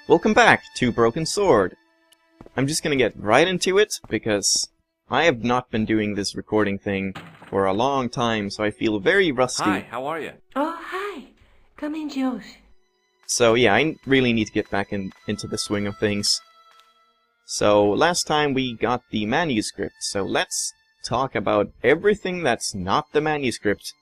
Welcome back to Broken Sword. I'm just gonna get right into it, because I have not been doing this recording thing for a long time, so I feel very rusty. Hi, how are you? Oh, hi. Come in, Josh. So yeah, I really need to get back into the swing of things. So last time we got the manuscript, so let's talk about everything that's not the manuscript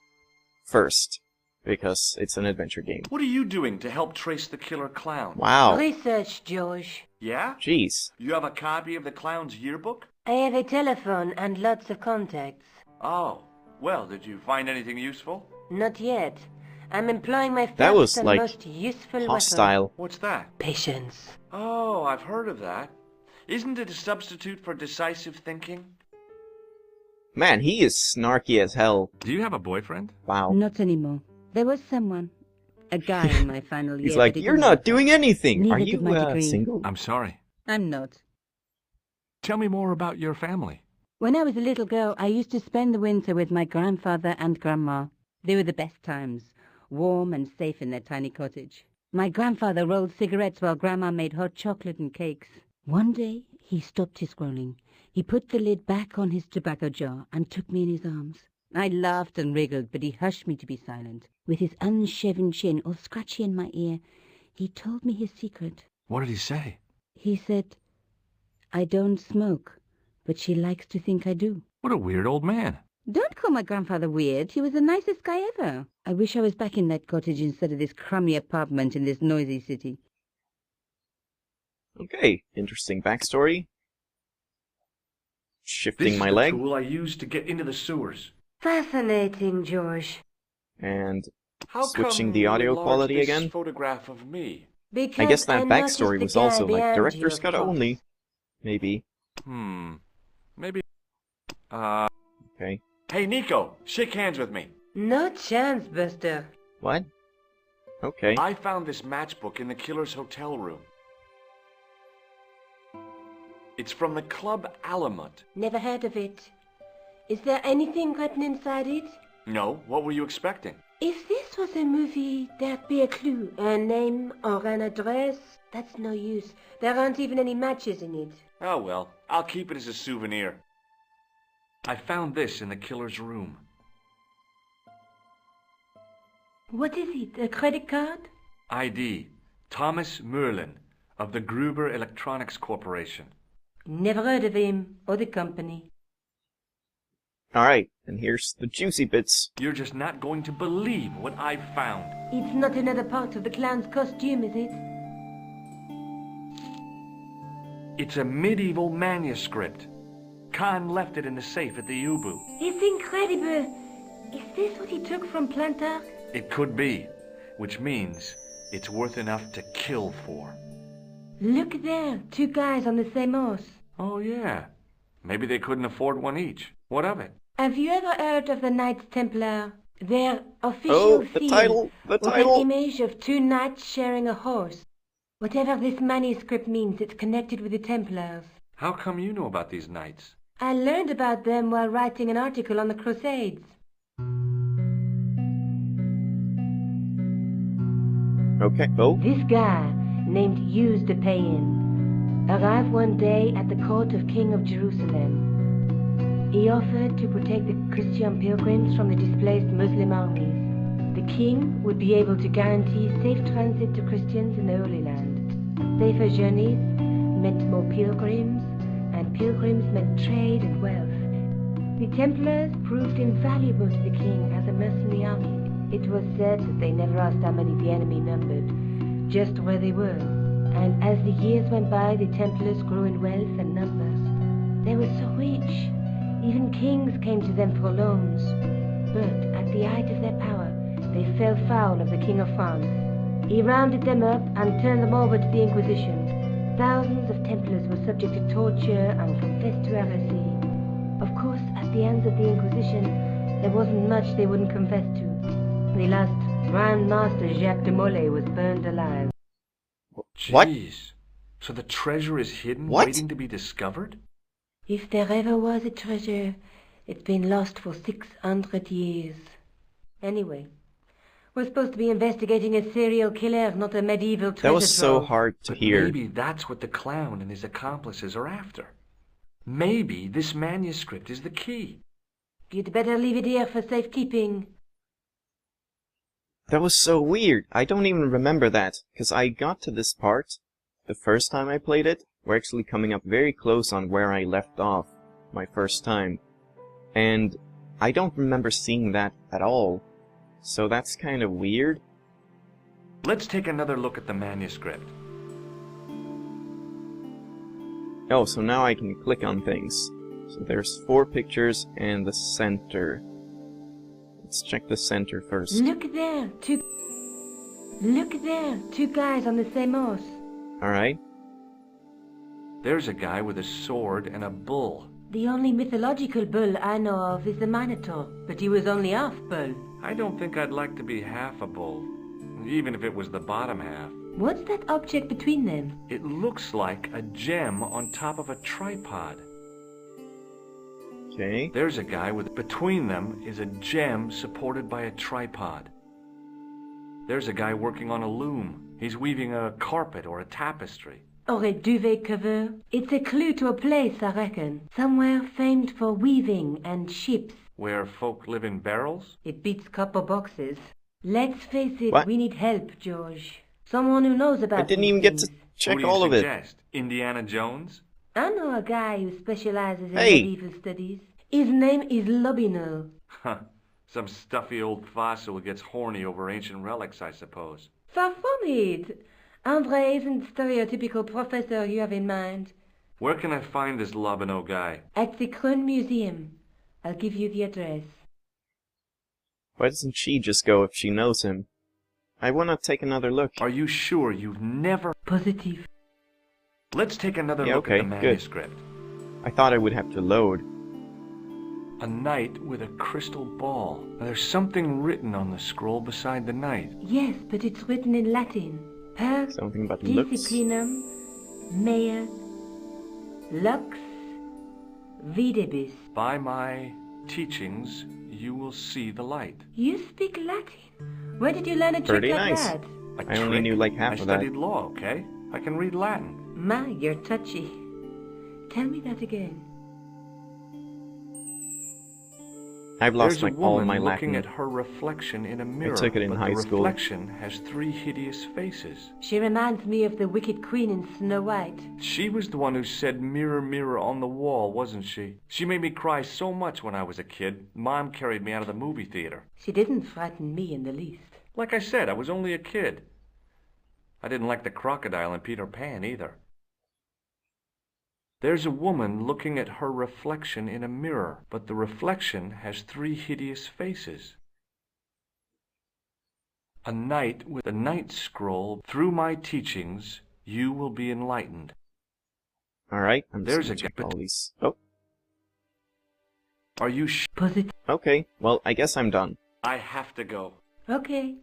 first, because it's an adventure game. What are you doing to help trace the killer clown? Wow. Research, Josh. Yeah? Jeez. You have a copy of the clown's yearbook? I have a telephone and lots of contacts. Oh, well, did you find anything useful? Not yet. I'm employing my That was, first and like, most useful hostile. weapon. What's that? Patience. Oh, I've heard of that. Isn't it a substitute for decisive thinking? Man, he is snarky as hell. Do you have a boyfriend? Wow. Not anymore. There was someone. A guy in my final year. He's like, but it you're didn't not work doing anything. Neither Are did you my degree. single? I'm sorry. out. I'm not. Tell me more about your family. When I was a little girl, I used to spend the winter with my grandfather and grandma. They were the best times, warm and safe in their tiny cottage. My grandfather rolled cigarettes while grandma made hot chocolate and cakes. One day, he stopped his scrolling. He put the lid back on his tobacco jar and took me in his arms. I laughed and wriggled, but he hushed me to be silent. With his unshaven chin all scratchy in my ear, he told me his secret. What did he say? He said, I don't smoke, but she likes to think I do. What a weird old man. Don't call my grandfather weird. He was the nicest guy ever. I wish I was back in that cottage instead of this crummy apartment in this noisy city. Okay, interesting backstory. Shifting This is my the leg, tool I used to get into the sewers. Fascinating, Josh. and How switching come the you audio enlarged quality this again. photograph of me? Because I guess that noticed backstory the was guy also like behind director's you, cut of course. only. Maybe. Maybe. Okay. Hey, Nico, shake hands with me. No chance, Buster. What? Okay. I found this matchbook in the killer's hotel room. It's from the Club Alamut. Never heard of it. Is there anything written inside it? No, what were you expecting? If this was a movie, there'd be a clue, a name or an address. That's no use. There aren't even any matches in it. Oh well, I'll keep it as a souvenir. I found this in the killer's room. What is it, a credit card? ID, Thomas Merlin, of the Gruber Electronics Corporation. Never heard of him or the company. Alright, and here's the juicy bits. You're just not going to believe what I found. It's not another part of the clown's costume, is it? It's a medieval manuscript. Khan left it in the safe at the U-Boot. It's incredible. Is this what he took from Plantar? It could be, which means it's worth enough to kill for. Look there, two guys on the same horse. Oh yeah, maybe they couldn't afford one each. What of it? Have you ever heard of the Knights Templar? Their official Oh, the theme title! The was title! an image of two knights sharing a horse. Whatever this manuscript means, it's connected with the Templars. How come you know about these knights? I learned about them while writing an article on the Crusades. Okay, oh. This guy, named Hughes de Payen, arrived one day at the court of King of Jerusalem. He offered to protect the Christian pilgrims from the displaced Muslim armies. The king would be able to guarantee safe transit to Christians in the Holy Land. Safer journeys meant more pilgrims, and pilgrims meant trade and wealth. The Templars proved invaluable to the king as a mercenary army. It was said that they never asked how many the enemy numbered, just where they were. And as the years went by, the Templars grew in wealth and numbers. They were so rich, even kings came to them for loans. But at the height of their power, they fell foul of the King of France. He rounded them up and turned them over to the Inquisition. Thousands of Templars were subject to torture and confessed to heresy. Of course, at the hands of the Inquisition, there wasn't much they wouldn't confess to. The last Grand Master Jacques de Molay was burned alive. What? Jeez. So the treasure is hidden, What? waiting to be discovered? If there ever was a treasure, it's been lost for 600 years. Anyway, We're supposed to be investigating a serial killer, not a medieval treasure That was so trove. hard to But hear. maybe that's what the clown and his accomplices are after. Maybe this manuscript is the key. You'd better leave it here for safekeeping. That was so weird. I don't even remember that, because I got to this part the first time I played it. We're actually coming up very close on where I left off my first time. And I don't remember seeing that at all. So that's kind of weird. Let's take another look at the manuscript. Oh, so now I can click on things. So there's 4 pictures and the center. Let's check the center first. Look there, two guys on the same horse. Alright. There's a guy with a sword and a bull. The only mythological bull I know of is the Minotaur, but he was only half bull. I don't think I'd like to be half a bull, even if it was the bottom half. What's that object between them? It looks like a gem on top of a tripod. Okay. There's a guy with, between them is a gem supported by a tripod. There's a guy working on a loom. He's weaving a carpet or a tapestry. Or a duvet cover? It's a clue to a place, I reckon. Somewhere famed for weaving and ships. Where folk live in barrels? It beats copper boxes. Let's face it, What? we need help, George. Someone who knows about I didn't these even get to things. check What do you all of it. suggest? Indiana Jones? I know a guy who specializes in Hey. medieval studies. His name is Lobino. Huh. Some stuffy old fossil who gets horny over ancient relics, I suppose. Far from it. Andre isn't the stereotypical professor you have in mind. Where can I find this Lobino guy? At the Krone Museum. I'll give you the address. Why doesn't she just go if she knows him? I wanna take another look. Are you sure you've never... Positive. Let's take another Yeah, look okay, at the good. manuscript. I thought I would have to load. A knight with a crystal ball. Now, there's something written on the scroll beside the knight. Yes, but it's written in Latin. Per Something about looks. disciplinum mea lux videbis. By my teachings, you will see the light. You speak Latin? Where did you learn a trick Pretty like nice. that? A I only trick? knew like half I of that. studied law, okay? I can read Latin. My, you're touchy. Tell me that again. I've lost There's a like all woman my looking Latin. at her reflection in a mirror, took it in but high the school. reflection has 3 hideous faces. She reminds me of the wicked queen in Snow White. She was the one who said, "Mirror, mirror on the wall," wasn't she? She made me cry so much when I was a kid. Mom carried me out of the movie theater. She didn't frighten me in the least. Like I said, I was only a kid. I didn't like the crocodile in Peter Pan either. There's a woman looking at her reflection in a mirror, but the reflection has 3 hideous faces. A knight with a knight scroll. Through my teachings, you will be enlightened. Alright, I'm just There's gonna a check guy- all these. Oh, Are you Positive. okay. Well, I guess I'm done. I have to go. Okay.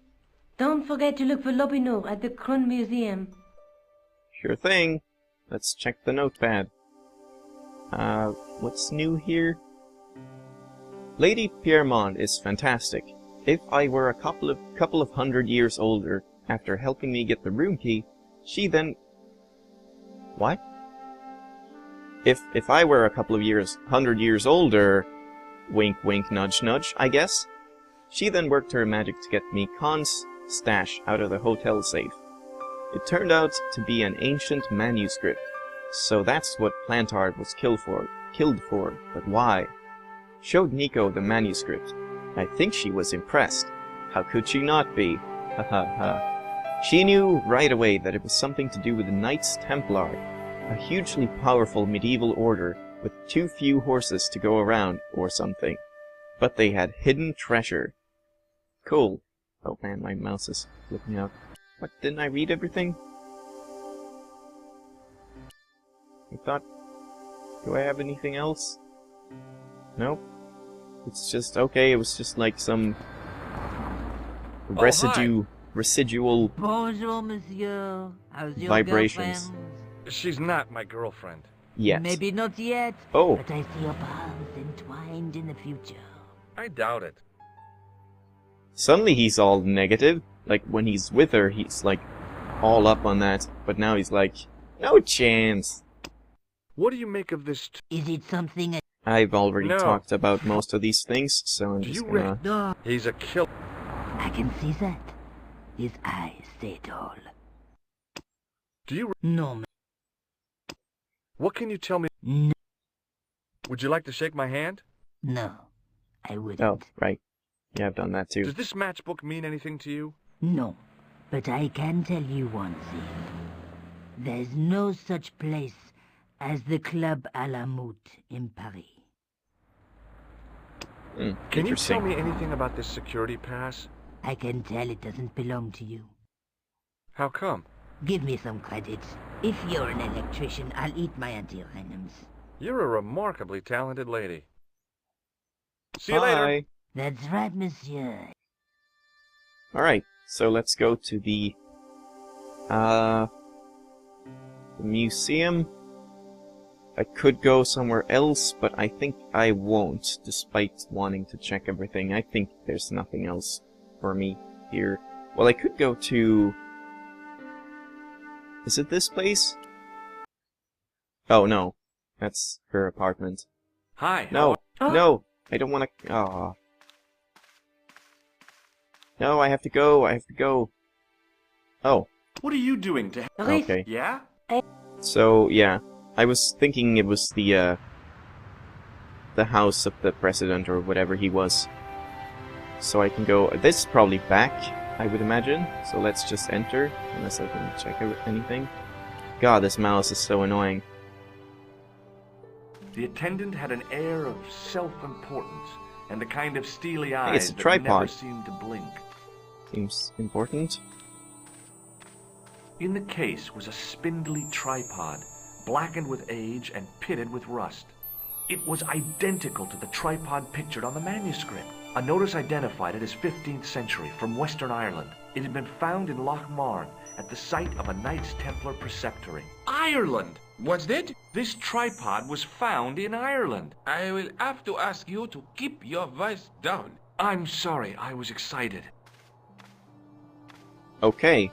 Don't forget to look for Lobino at the Krone Museum. Sure thing. Let's check the notepad. What's new here? Lady Piermont is fantastic. If I were a couple of 100 years older, after helping me get the room key, she then... What? If I were a couple of 100 years older, wink wink nudge nudge, I guess, she then worked her magic to get me Khan's stash out of the hotel safe. It turned out to be an ancient manuscript. So that's what Plantard was killed for, but why? Showed Nico the manuscript. I think she was impressed. How could she not be? Ha ha ha. She knew right away that it was something to do with the Knights Templar, a hugely powerful medieval order with too few horses to go around or something. But they had hidden treasure. Cool. Oh man, my mouse is flipping out. What, didn't I read everything? I thought... Do I have anything else? Nope. It's just... Okay, it was just like some... residual... Bonjour, monsieur. How's your Vibrations. girlfriend? She's not my girlfriend. Yes. Maybe not yet, Oh, but I see your paths entwined in the future. I doubt it. Suddenly he's all negative. Like, when he's with her, he's, like, all up on that. But now he's like, no chance. What do you make of this? Is it something? I've already No. talked about most of these things, so I'm Do just you gonna... No, He's a killer. I can see that. His eyes say it all. Do you? No, man. What can you tell me? No, Would you like to shake my hand? no, I wouldn't. Oh, right. Yeah, I've done that too. Does this matchbook mean anything to you? No, but I can tell you one thing. There's no such place as the Club à la Moute in Paris. Can you tell Interesting. me anything about this security pass? I can tell it doesn't belong to you. How come? Give me some credit. If you're an electrician, I'll eat my antirhythms. You're a remarkably talented lady. See you later. Bye. That's right, monsieur. Alright, so let's go to the museum. I could go somewhere else, but I think I won't, despite wanting to check everything. I think there's nothing else for me here. Well, I could go to... Is it this place? Oh, no. That's her apartment. Hi. No, how- no, I don't want to... Aw. No, I have to go, I have to go. Oh, What are you doing to? okay. Yeah. So, yeah. I was thinking it was the house of the president or whatever he was. So I can go... This is probably back, I would imagine. So let's just enter, unless I can check anything. God, this mouse is so annoying. The attendant had an air of self-importance and the kind of steely Hey, eyes it's a that never tripod. seemed to blink. Seems important. In the case was a spindly tripod, blackened with age and pitted with rust. It was identical to the tripod pictured on the manuscript. A notice identified it as 15th century from Western Ireland. It had been found in Loch Marne at the site of a Knights Templar preceptory. Ireland! What's that? This tripod was found in Ireland. I will have to ask you to keep your voice down. I'm sorry, I was excited. Okay.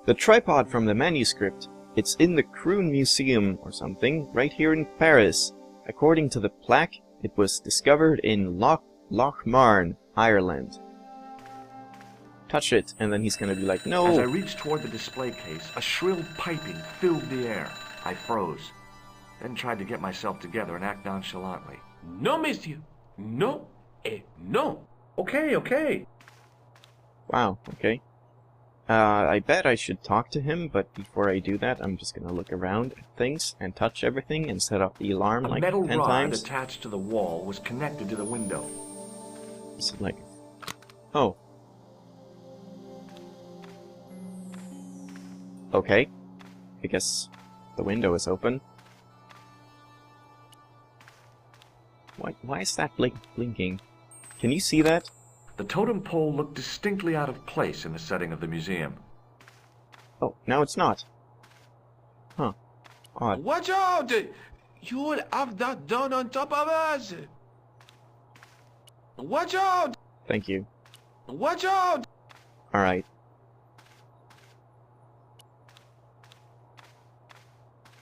The tripod from the manuscript. It's in the Kroon Museum or something, right here in Paris. According to the plaque, it was discovered in Loch Marne, Ireland. Touch it, and then he's gonna be like, As I no! reached toward the display case, a shrill piping filled the air. I froze, then tried to get myself together and act nonchalantly. No, monsieur. No, et no. Okay. Wow, okay. I bet I should talk to him, but before I do that, I'm just gonna look around at things and touch everything and set off the alarm A like metal 10 rod times. attached to the wall was connected to the window. Is it like... Oh. Okay. I guess the window is open. Why is that blinking? Can you see that? The totem pole looked distinctly out of place in the setting of the museum. Oh, now it's not. Huh. Odd. Watch out! You will have that done on top of us. Watch out! Thank you. Watch out! Alright.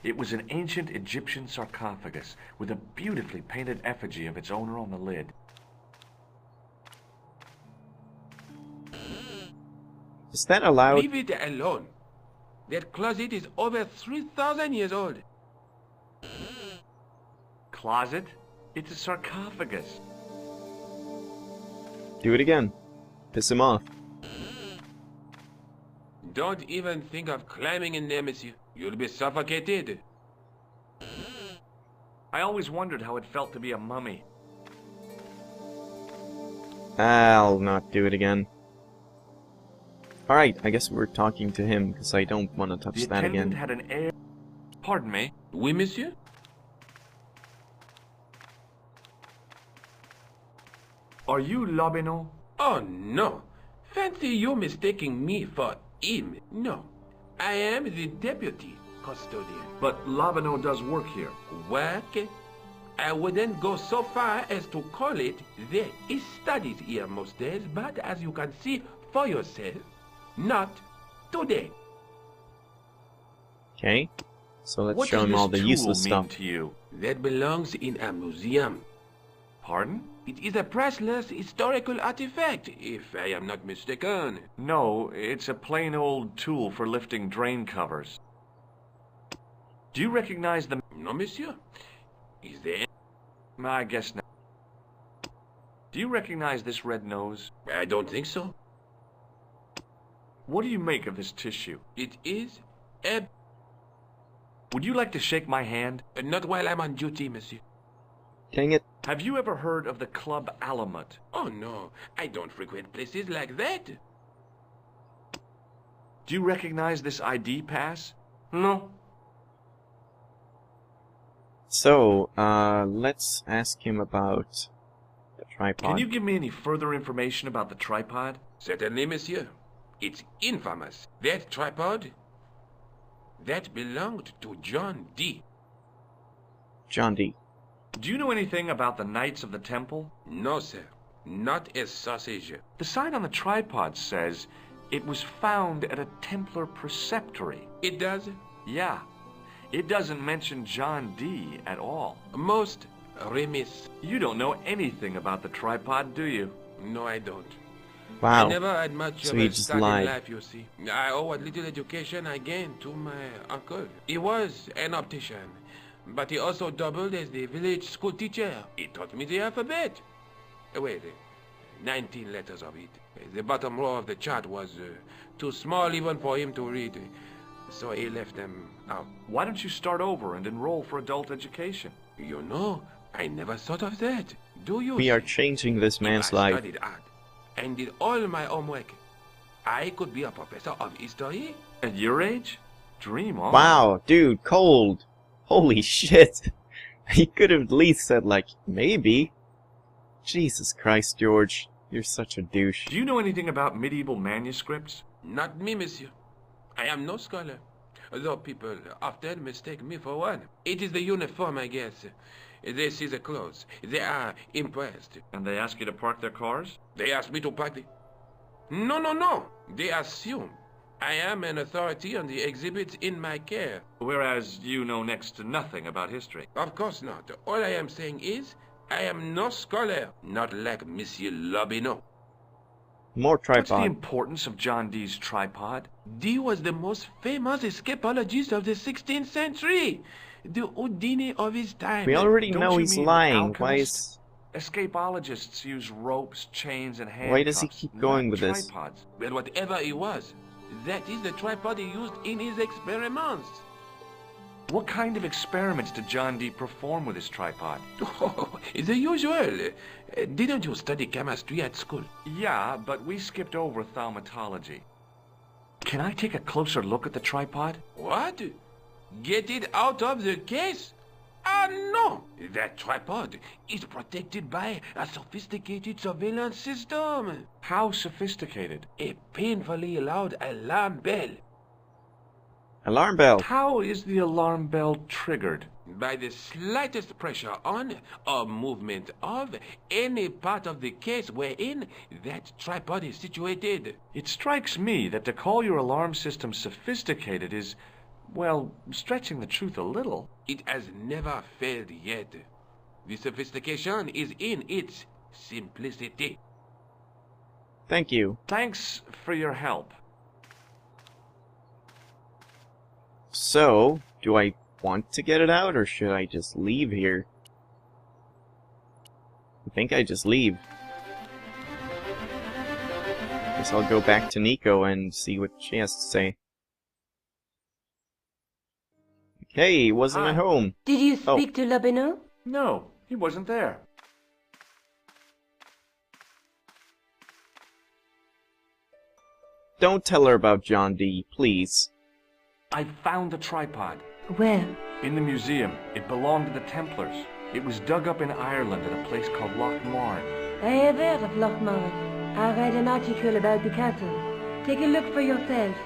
It was an ancient Egyptian sarcophagus with a beautifully painted effigy of its owner on the lid. Is that allowed? Leave it alone. That closet is over 3,000 years old. Closet? It's a sarcophagus. Do it again. Piss him off. Don't even think of climbing in there, monsieur. You'll be suffocated. I always wondered how it felt to be a mummy. I'll not do it again. Alright, I guess we're talking to him, because I don't want to touch The that attendant again. had an air... Pardon me? Oui, monsieur? Are you Lobino? Oh, no. Fancy you mistaking me for him. No. I am the deputy custodian. But Lobino does work here. Work? I wouldn't go so far as to call it there is studies here most days, but as you can see for yourself, not today. Okay. So let's What show does him all this the tool useless mean stuff. to you? That belongs in a museum. Pardon? It is a priceless historical artifact, if I am not mistaken. No, it's a plain old tool for lifting drain covers. Do you recognize the... No, monsieur. Is there? I guess not. Do you recognize this red nose? I don't think so. What do you make of this tissue? It is a... Would you like to shake my hand? Not while I'm on duty, monsieur. Dang it. Have you ever heard of the Club Alamut? Oh, no. I don't frequent places like that. Do you recognize this ID pass? No. So, let's ask him about the tripod. Can you give me any further information about the tripod? Certainly, monsieur. It's infamous. That tripod, that belonged to John D. John D. Do you know anything about the Knights of the Temple? No, sir. Not a sausage. The sign on the tripod says it was found at a Templar preceptory. It does? Yeah. It doesn't mention John D. at all. Most remiss. You don't know anything about the tripod, do you? No, I don't. Wow. I never had much So of he a just start lied. in life, you see. I owe what little education I gained to my uncle. He was an optician, but he also doubled as the village school teacher. He taught me the alphabet. Wait, 19 letters of it. The bottom row of the chart was too small even for him to read, so he left them out. Why don't you start over and enroll for adult education? You know, I never thought of that. Do you? We are see? changing this man's If I life. studied art and did all my homework, I could be a professor of history. At your age? Dream on. Wow, dude, cold. Holy shit. He could have at least said, like, maybe. Jesus Christ, George. You're such a douche. Do you know anything about medieval manuscripts? Not me, monsieur. I am no scholar, though people often mistake me for one. It is the uniform, I guess. They see the clothes. They are impressed. And they ask you to park their cars? They ask me to park the... No. They assume I am an authority on the exhibits in my care. Whereas you know next to nothing about history. Of course not. All I am saying is, I am no scholar, not like Monsieur Lobineau. More What's the tripod. importance of John Dee's tripod? Dee was the most famous escapologist of the 16th century. The Houdini of his time. We already Don't know you he's mean lying. Why alchemist? is... Escapologists use ropes, chains, and handcuffs. Why does he keep going not with this? tripods. But whatever he was, that is the tripod he used in his experiments. What kind of experiments did John Dee perform with his tripod? Oh, the usual. Didn't you study chemistry at school? Yeah, but we skipped over thaumatology. Can I take a closer look at the tripod? What? Get it out of the case? Ah, no! That tripod is protected by a sophisticated surveillance system. How sophisticated? A painfully loud alarm bell. Alarm bell. How is the alarm bell triggered? By the slightest pressure on or movement of any part of the case wherein that tripod is situated. It strikes me that to call your alarm system sophisticated is, well, stretching the truth a little. It has never failed yet. The sophistication is in its simplicity. Thank you. Thanks for your help. So, do I want to get it out, or should I just leave here? I think I just leave. Guess I'll go back to Nico and see what she has to say. Okay, he wasn't Hi. at home. Did you Oh. speak to Lobineau? No, he wasn't there. Don't tell her about John D, please. I found the tripod. Where? In the museum. It belonged to the Templars. It was dug up in Ireland at a place called Loch Marn. I have heard of Lochmarn. I read an article about the castle. Take a look for yourself.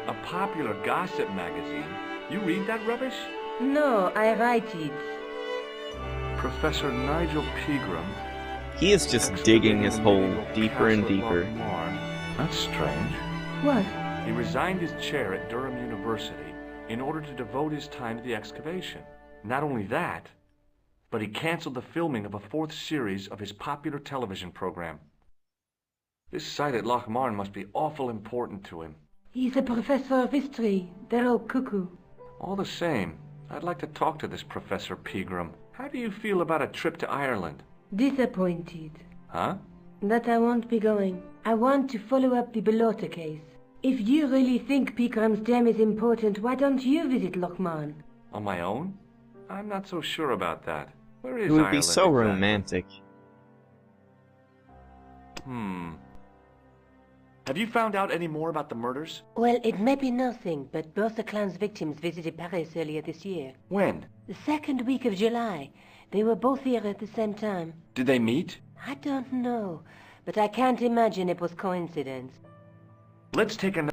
A popular gossip magazine. You read that rubbish? No, I write it. Professor Nigel Pegram. He is just digging his hole deeper and deeper. That's strange. What? He resigned his chair at Durham University in order to devote his time to the excavation. Not only that, but he canceled the filming of a 4th series of his popular television program. This site at Lochmarn must be awful important to him. He's a professor of history. They're all cuckoo. All the same, I'd like to talk to this Professor Pegram. How do you feel about a trip to Ireland? Disappointed. Huh? That I won't be going. I want to follow up the Belota case. If you really think Pegram's Dam is important, why don't you visit Lochmarn? On my own? I'm not so sure about that. Where is It would Ireland be so exactly? romantic. Have you found out any more about the murders? Well, it may be nothing, but both the clan's victims visited Paris earlier this year. When? The second week of July. They were both here at the same time. Did they meet? I don't know, but I can't imagine it was coincidence. Let's take a...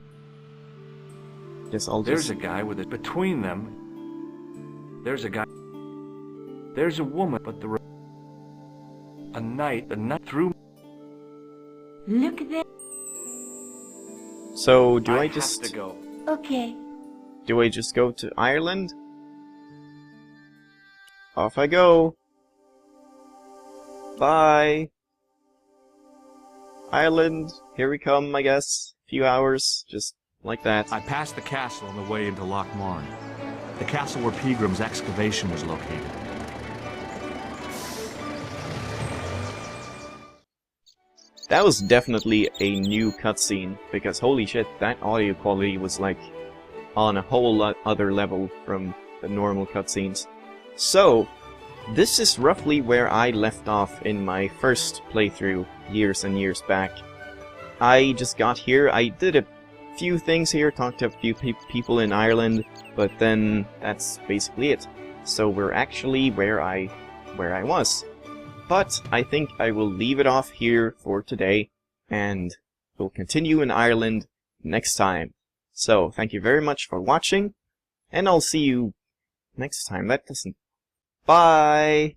Yes, I'll There's just... a guy with it between them. There's a guy... There's a woman, but the... A night, the night through... Look there. So, do I have just... to go. Okay. Do I just go to Ireland? Off I go. Bye. Ireland, here we come, I guess. Few hours, just like that. I passed the castle on the way into Lochmarn. The castle where Pegram's excavation was located. That was definitely a new cutscene, because holy shit, that audio quality was like on a whole other level from the normal cutscenes. So, this is roughly where I left off in my first playthrough years and years back. I just got here, I did a few things here, talked to a few people in Ireland, but then that's basically it. So we're actually where I was. But I think I will leave it off here for today, and we'll continue in Ireland next time. So, thank you very much for watching, and I'll see you next time. That doesn't... Bye!